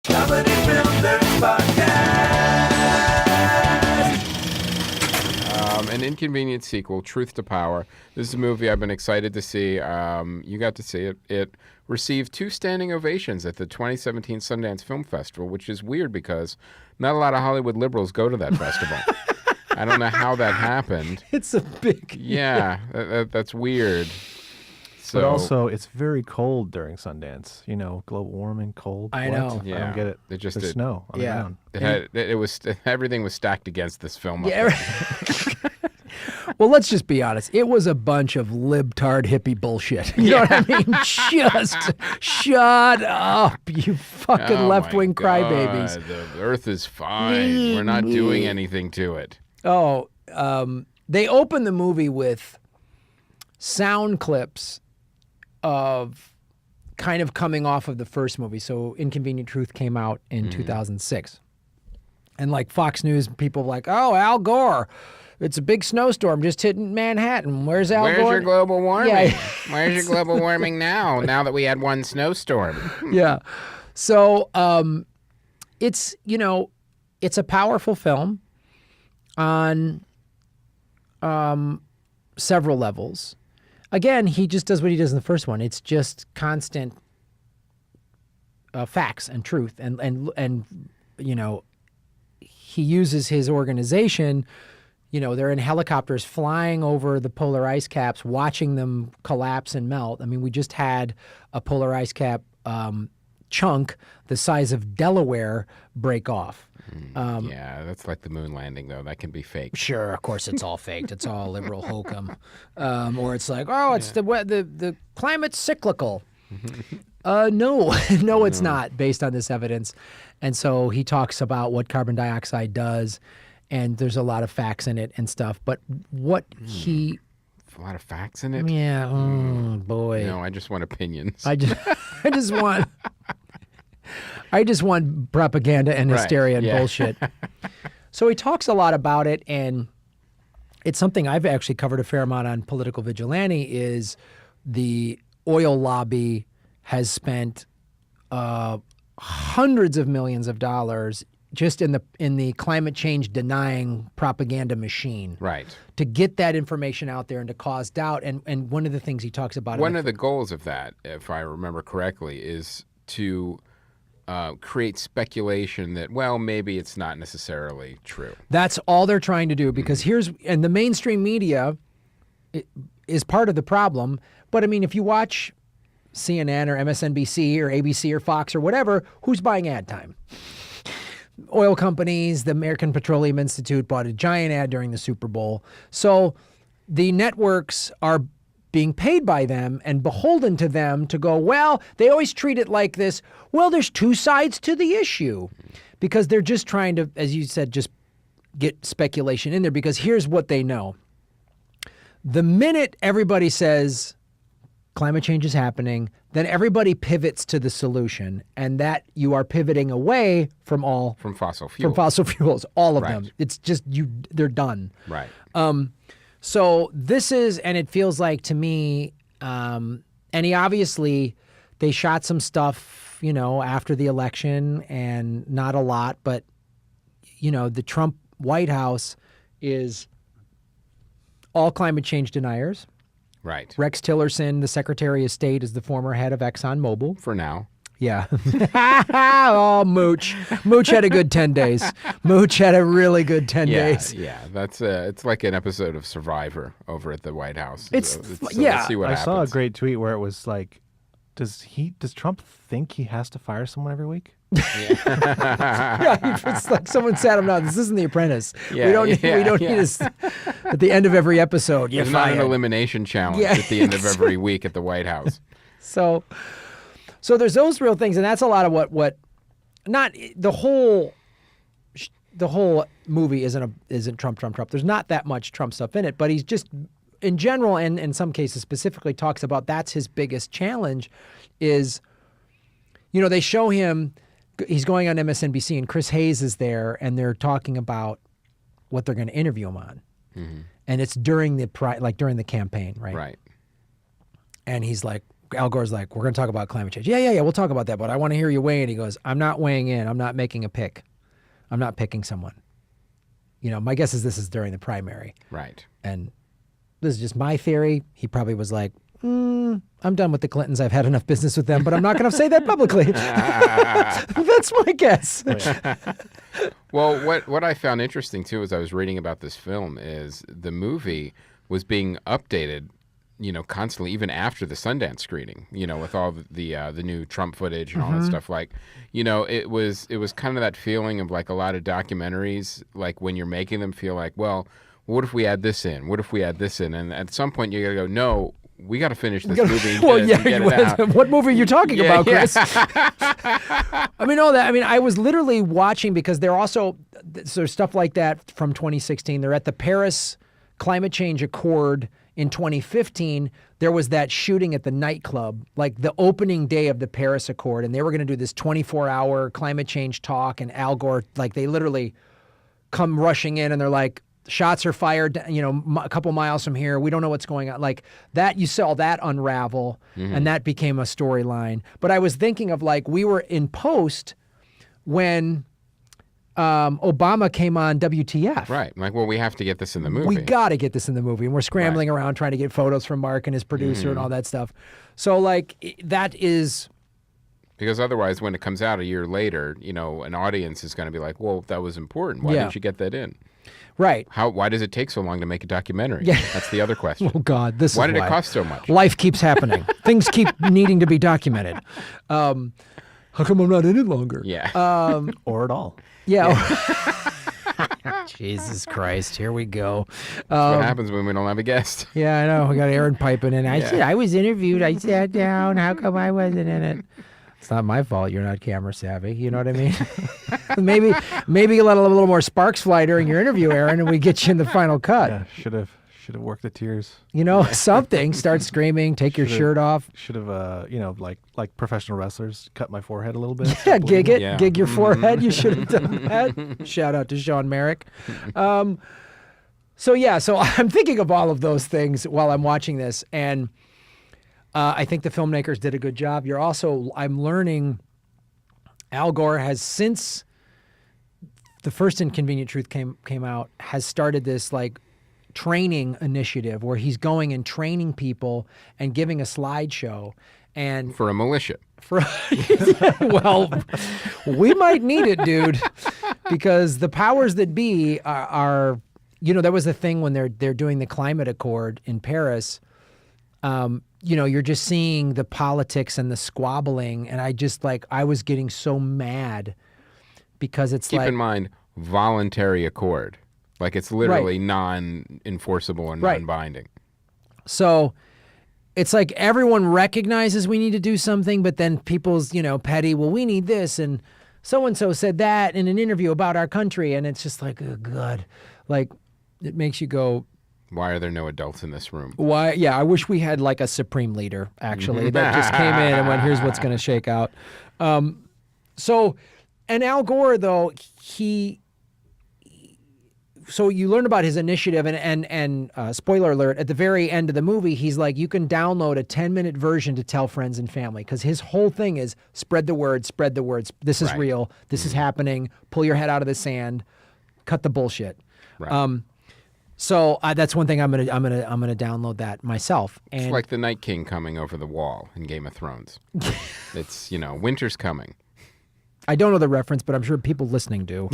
Comedy Film Nerds Podcast. An Inconvenient Sequel, Truth to Power. This is a movie I've been excited to see. You got to see it. It received 2 standing ovations at the 2017 Sundance Film Festival, which is weird because not a lot of Hollywood liberals go to that festival. I don't know how that happened. It's a big... Yeah, that's weird. So, But also, it's very cold during Sundance. You know, global warming, cold. I what? know. Yeah. I don't get it. It just There's snow on Yeah. the ground. it was everything was stacked against this film. up Yeah. there. Well, let's just be honest. It was a bunch of libtard hippie bullshit. You know what I mean? Just shut up, you fucking Oh left-wing my crybabies. God, the Earth is fine. We're not doing anything to it. Oh, they open the movie with sound clips of kind of coming off of the first movie. So Inconvenient Truth came out in 2006. And like Fox News, people were like, oh, Al Gore. It's a big snowstorm just hitting Manhattan. Where's Al Where's Gore? your global warming? Yeah. Where's your global warming now that we had one snowstorm? Yeah. So it's, you know, it's a powerful film on several levels. Again, he just does what he does in the first one. It's just constant facts and truth. And you know, he uses his organization. You know, they're in helicopters flying over the polar ice caps, watching them collapse and melt. I mean, we just had a polar ice cap chunk the size of Delaware break off. Yeah, that's like the moon landing, though. That can be fake. Sure, of course, it's all faked. It's all liberal hokum. Or it's like, oh, it's the climate's cyclical. No, it's not based on this evidence. And so he talks about what carbon dioxide does, and there's a lot of facts in it and stuff. But what he... A lot of facts in it? Yeah, boy. No, I just want opinions. I just want propaganda and hysteria and bullshit. So he talks a lot about it, and it's something I've actually covered a fair amount on Political Vigilante. Is the oil lobby has spent hundreds of millions of dollars just in the climate change denying propaganda machine, Right. to get that information out there and to cause doubt. And one of the things he talks about, One of the goals of that, if I remember correctly, is to create speculation that, well, maybe it's not necessarily true. that's all they're trying to do, because and the mainstream media is part of the problem. But I mean, if you watch CNN or MSNBC or ABC or Fox or whatever, who's buying ad time? Oil companies. The American Petroleum Institute bought a giant ad during the Super Bowl. So the networks are being paid by them and beholden to them to go, well, they always treat it like this. Well, there's 2 sides to the issue, because they're just trying to, as you said, just get speculation in there, because here's what they know. The minute everybody says climate change is happening, then everybody pivots to the solution, and that you are pivoting away from fossil fuels. From fossil fuels, all of Right. them. It's just they're done. Right. So this is, and it feels like to me, and he obviously, they shot some stuff, you know, after the election, and not a lot, but, you know, the Trump White House is all climate change deniers. Right. Rex Tillerson, the Secretary of State, is the former head of ExxonMobil. For now. Yeah. Oh, Mooch. Mooch had a good 10 days. Mooch had a really good 10 days. Yeah, that's it's like an episode of Survivor over at the White House. It's So yeah. Let's see what I happens. saw a great tweet where it was like, does Trump think he has to fire someone every week? Yeah, it's like someone sat him down. This isn't The Apprentice. Yeah, we don't need yeah. this at the end of every episode. You're There's not an fired. elimination challenge Yeah. at the end of every week at the White House. So there's those real things, and that's a lot of what not the whole movie isn't Trump. There's not that much Trump stuff in it, but he's just in general, and in some cases specifically, talks about that's his biggest challenge is, you know, they show him, he's going on MSNBC and Chris Hayes is there, and they're talking about what they're going to interview him on. And it's during the campaign, right? Right. And he's like, Al Gore's like, we're going to talk about climate change. Yeah, we'll talk about that, but I want to hear you weigh in. He goes, I'm not weighing in. I'm not making a pick. I'm not picking someone. You know, my guess is this is during the primary. Right. And this is just my theory. He probably was like, I'm done with the Clintons. I've had enough business with them, but I'm not going to say that publicly. That's my guess. Well, what I found interesting, too, as I was reading about this film is the movie was being updated, you know, constantly, even after the Sundance screening, you know, with all the new Trump footage and all that stuff. Like, you know, it was kind of that feeling of like a lot of documentaries, like when you're making them feel like, well, what if we add this in? What if we add this in? And at some point you got to go, no, we got to finish this movie. Well, and get it out. What movie are you talking about, Chris? Yeah. I was literally watching because there's stuff like that from 2016. They're at the Paris Climate Change Accord in 2015. There was that shooting at the nightclub, like the opening day of the Paris Accord, and they were going to do this 24-hour climate change talk, and Al Gore, like they literally come rushing in and they're like, shots are fired, you know, a couple miles from here. We don't know what's going on. Like that, you saw that unravel, and that became a storyline. But I was thinking of like, we were in post when Obama came on WTF. Right. Like, well, we have to get this in the movie. We got to get this in the movie. And we're scrambling around trying to get photos from Mark and his producer and all that stuff. So like that is... Because otherwise, when it comes out a year later, you know, an audience is going to be like, well, that was important. Why didn't you get that in? Right. Why does it take so long to make a documentary? Yeah. That's the other question. Oh, God. Why did it cost so much? Life keeps happening. Things keep needing to be documented. How come I'm not in it longer? Yeah. Or at all. Yeah. Jesus Christ. Here we go. That's what happens when we don't have a guest. Yeah, I know. We got Aaron piping in. I said, I was interviewed. I sat down. How come I wasn't in it? It's not my fault you're not camera savvy. You know what I mean? maybe you let a little more sparks fly during your interview, Aaron, and we get you in the final cut. Yeah, should have worked the tears. You know, something. Start screaming. Take your shirt off. Should have, you know, like professional wrestlers, cut my forehead a little bit. Yeah, gig it. Yeah. Gig your forehead. You should have done that. Shout out to Sean Merrick. So I'm thinking of all of those things while I'm watching this, and I think the filmmakers did a good job. I'm learning Al Gore has, since the first Inconvenient Truth came out, has started this like training initiative where he's going and training people and giving a slideshow. And For a militia. well, we might need it, dude, because the powers that be are you know, there was a thing when they're doing the climate accord in Paris. You know, you're just seeing the politics and the squabbling, and I was getting so mad because it's Keep in mind, voluntary accord. Like it's literally non-enforceable and non-binding. So it's like everyone recognizes we need to do something, but then people's, you know, petty, well, we need this, and so-and-so said that in an interview about our country, and it's just like, oh, God. Like, it makes you go... Why are there no adults in this room? Why? Yeah, I wish we had like a supreme leader, actually, that just came in and went, here's what's going to shake out. So, and Al Gore, though, so you learn about his initiative, and spoiler alert, at the very end of the movie, he's like, you can download a 10-minute version to tell friends and family, because his whole thing is spread the word, spread the words. This is real. This is happening. Pull your head out of the sand. Cut the bullshit. Right. So that's one thing I'm gonna download that myself. And It's like the Night King coming over the wall in Game of Thrones. It's, you know, winter's coming. I don't know the reference, but I'm sure people listening do,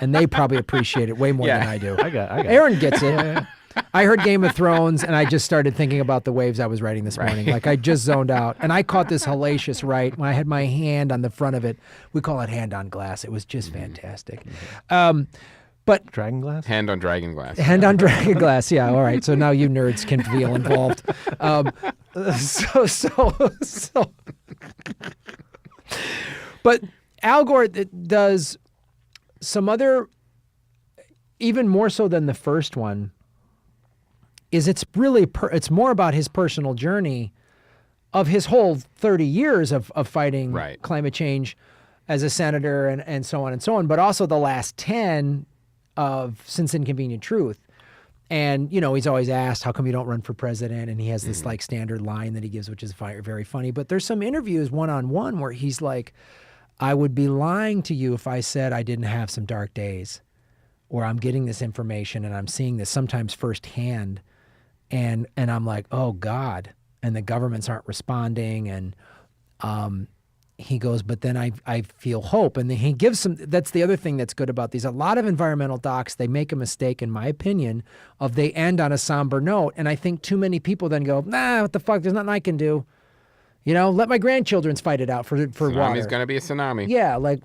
and they probably appreciate it way more than I do. I got Aaron gets it. I heard Game of Thrones, and I just started thinking about the waves I was writing this morning. Like I just zoned out, and I caught this hellacious right when I had my hand on the front of it. We call it hand on glass. It was just fantastic. But Dragon glass? Hand on dragon glass. Hand on dragon glass, yeah. All right, so now you nerds can feel involved. But Al Gore does some other, even more so than the first one, is it's really, it's more about his personal journey of his whole 30 years of fighting climate change as a senator and so on and so on, but also the last 10 of Since Inconvenient Truth. And, he's always asked, how come you don't run for president? And he has this like standard line that he gives, which is very funny. But there's some interviews one-on-one where he's like, I would be lying to you if I said I didn't have some dark days, or I'm getting this information and I'm seeing this sometimes firsthand. And I'm like, oh God. And the governments aren't responding. And he goes, but then I feel hope. And then he gives some, that's the other thing that's good about these. A lot of environmental docs, they make a mistake, in my opinion, of they end on a somber note. And I think too many people then go, nah, what the fuck? There's nothing I can do. Let my grandchildren fight it out for water. Tsunami's going to be a tsunami. Yeah, like,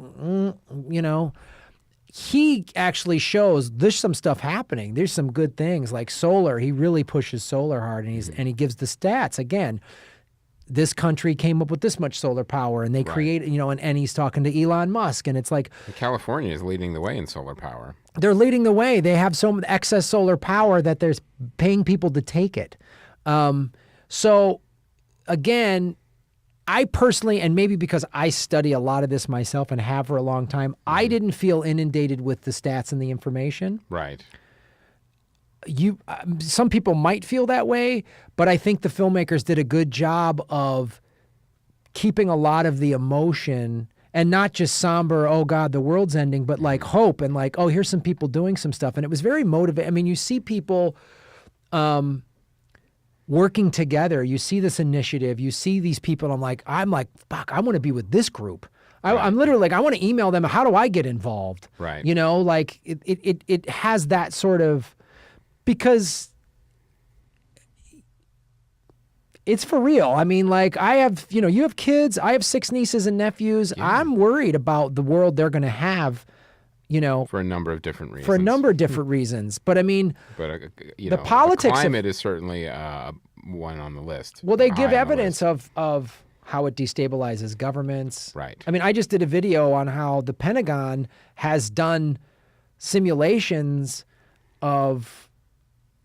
he actually shows there's some stuff happening. There's some good things like solar. He really pushes solar hard, and he gives the stats. Again, this country came up with this much solar power, and they created, and he's talking to Elon Musk, and it's like California is leading the way in solar power. They're leading the way. They have so much excess solar power that they're paying people to take it. So again, I personally, and maybe because I study a lot of this myself and have for a long time, I didn't feel inundated with the stats and the information. Right. Some people might feel that way, but I think the filmmakers did a good job of keeping a lot of the emotion, and not just somber, oh God, the world's ending, but like hope and like, oh, here's some people doing some stuff. And it was very motivating. I mean, you see people working together. You see this initiative. You see these people. I'm like, fuck, I want to be with this group. I'm literally like, I want to email them. How do I get involved? Right. Like it has that sort of, because it's for real. I mean, like I have, you have kids. I have 6 nieces and nephews. Yeah. I'm worried about the world they're going to have, for a number of different reasons. But I mean, the politics, the climate is certainly one on the list. Well, they give evidence of how it destabilizes governments. Right. I mean, I just did a video on how the Pentagon has done simulations of,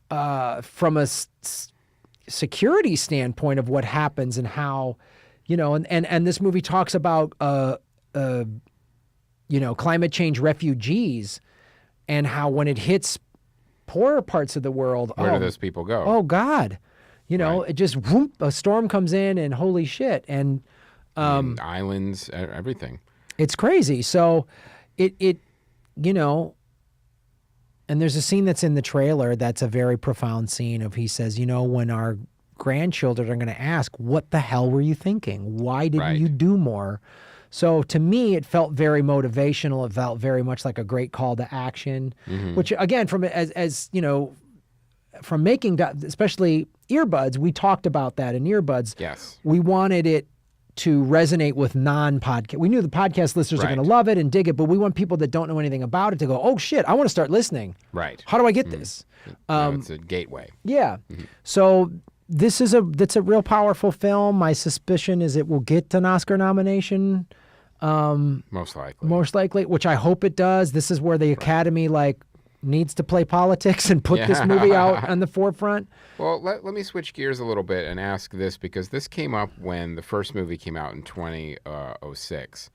from a security standpoint of what happens and how, and this movie talks about, climate change refugees and how when it hits poorer parts of the world, where do those people go? Oh God, it just whoop, a storm comes in and holy shit, and islands, everything. It's crazy. So it and there's a scene that's in the trailer that's a very profound scene of, he says, when our grandchildren are going to ask, what the hell were you thinking? Why didn't you do more? So to me, it felt very motivational. It felt very much like a great call to action, which again, from from making, especially earbuds, we talked about that in earbuds. Yes. We wanted it to resonate with non-podcast. We knew the podcast listeners are going to love it and dig it, but we want people that don't know anything about it to go, oh shit, I want to start listening. Right. How do I get this? It's a gateway. Yeah. So that's a real powerful film. My suspicion is it will get an Oscar nomination. Most likely, which I hope it does. This is where the Academy needs to play politics and put this movie out on the forefront. Well, let me switch gears a little bit and ask this, because this came up when the first movie came out in 2006.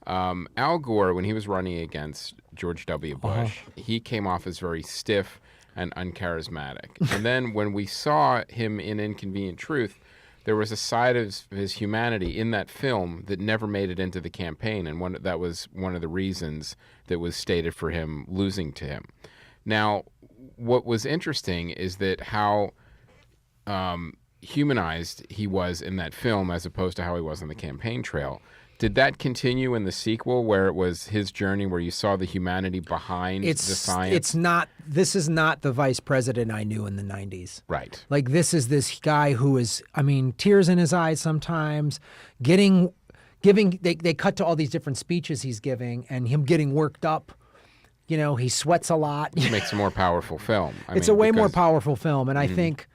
Al Gore, when he was running against George W. Bush, he came off as very stiff and uncharismatic. And then when we saw him in Inconvenient Truth, there was a side of his humanity in that film that never made it into the campaign, and that was one of the reasons that was stated for him losing to him. Now, what was interesting is that how humanized he was in that film as opposed to how he was on the campaign trail. Did that continue in the sequel, where it was his journey, where you saw the humanity behind the science? This is not the vice president I knew in the 90s. Right. Like, this is this guy who is, tears in his eyes sometimes, they cut to all these different speeches he's giving, and him getting worked up. He sweats a lot. Which makes a more powerful film. It's a way more powerful film, and I think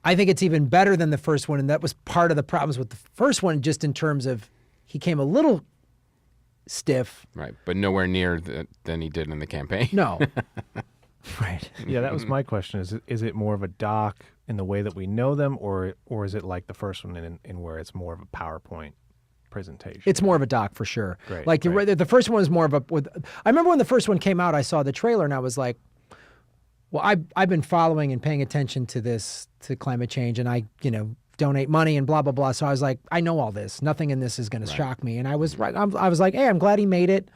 it's even better than the first one, and that was part of the problems with the first one, just in terms of he came a little stiff. Right, but nowhere near than he did in the campaign. No. Right. Yeah, that was my question. Is it more of a doc in the way that we know them, or is it like the first one in where it's more of a PowerPoint presentation? It's more of a doc for sure. Great, like the first one was more of a. I remember when the first one came out, I saw the trailer and I was like, Well, I've been following and paying attention to climate change, and I donate money and blah blah blah. So I was like, I know all this. Nothing in this is going to shock me. And I was right. I was like, hey, I'm glad he made it.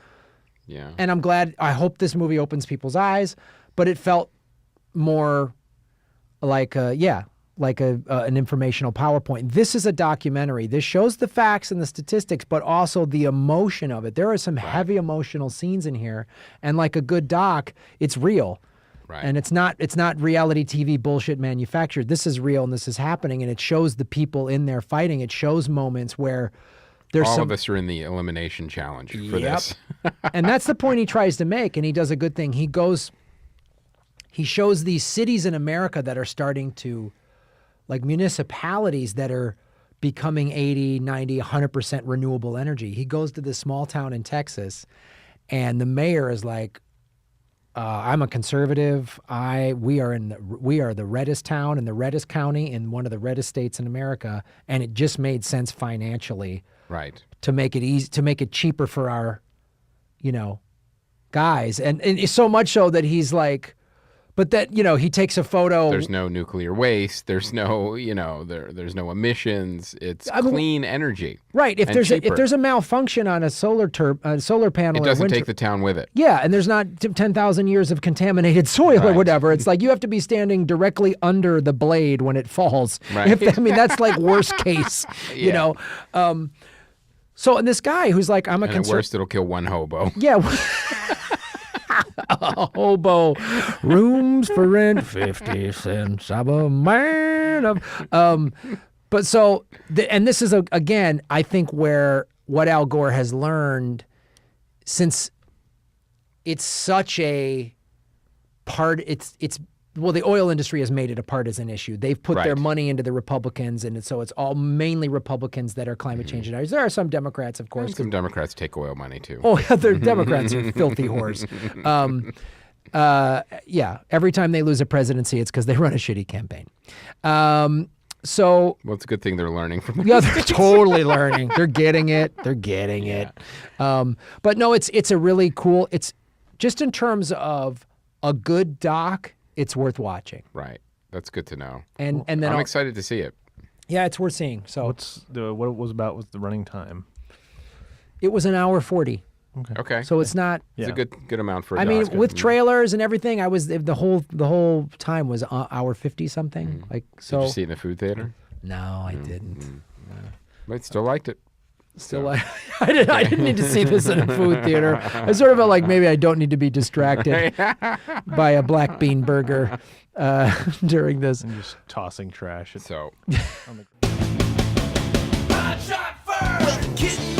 Yeah. And I'm glad. I hope this movie opens people's eyes. But it felt more like an informational PowerPoint. This is a documentary. This shows the facts and the statistics, but also the emotion of it. There are some heavy emotional scenes in here, and like a good doc, it's real. Right. And it's not reality TV bullshit manufactured. This is real and this is happening, and it shows the people in there fighting. It shows moments where there's all of us are in the elimination challenge for this. And that's the point he tries to make, and he does a good thing. He shows these cities in America that are starting to, like municipalities that are becoming 80, 90, 100% renewable energy. He goes to this small town in Texas, and the mayor is like, I'm a conservative. We are the reddest town in the reddest county in one of the reddest states in America, and it just made sense financially, Right. to make it easy, to make it cheaper for our, guys, and it's so much so that he's like, but that he takes a photo. There's no nuclear waste. There's no there's no emissions. It's clean energy. Right. If cheaper. there's a malfunction on a solar panel, It doesn't take the town with it. Yeah, and there's not 10,000 years of contaminated soil or whatever. It's like you have to be standing directly under the blade when it falls. Right. That's like worst case, So, and this guy who's like, I'm a And at conservative. worst, it'll kill one hobo. Yeah. A hobo, rooms for rent, 50 cents. I'm a man of. But so, and this is again, I think what Al Gore has learned, since it's such a part. Well, the oil industry has made it a partisan issue. They've put their money into the Republicans, and so it's all mainly Republicans that are climate change deniers. There are some Democrats, of course. And some Democrats take oil money too. Oh, yeah, the Democrats are filthy whores. Every time they lose a presidency, it's because they run a shitty campaign. So, well, it's a good thing they're learning from. Yeah, they're totally learning. They're getting it. But no, it's a really cool. It's just in terms of a good doc. It's worth watching. Right. That's good to know. And then I'm excited to see it. Yeah, it's worth seeing. So what it was about was the running time. It was an hour 40. Okay. So it's not. It's a good amount for a I mean, doc. with trailers and everything, the whole time was hour 50 something. Like so. Did you see it in the food theater? No, I didn't. But still liked it. Still, I didn't need to see this in a food theater. I sort of felt like maybe I don't need to be distracted by a black bean burger during this. And just tossing trash. So. I shot first.